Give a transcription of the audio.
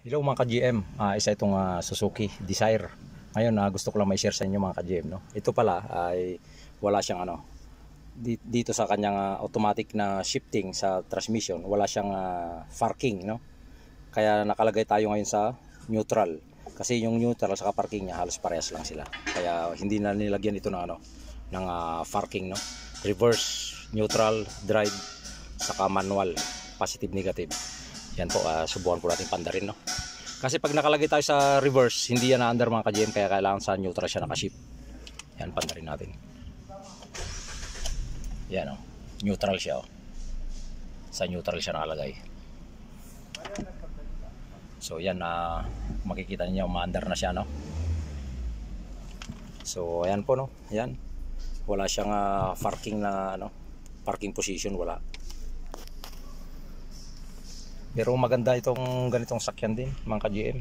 Hello mga ka-GM, isa itong Suzuki Desire. Ngayon gusto ko lang may share sa inyo mga ka-GM, no? Ito pala ay wala siyang dito sa kanyang automatic na shifting sa transmission, wala siyang parking, no? Kaya nakalagay tayo ngayon sa neutral. Kasi yung neutral sa parking niya halos parehas lang sila. Kaya hindi na nilagyan ito ng ng parking, no? Reverse, neutral, drive, saka manual, positive, negative. Yan po, subukan po natin pandarin, no? Kasi pag nakalagay tayo sa reverse, hindi yan na-under mga ka-GM, kaya kailangan sa neutral siya nakashift. Yan, pandarin natin. Yan, oh. Neutral siya, oh. Sa neutral siya nakalagay. So yan, makikita niyo ma-under na siya, no? So ayan po, no? Yan. Wala siyang parking na parking position, wala. Pero maganda itong ganitong sakyan din mga ka-GM.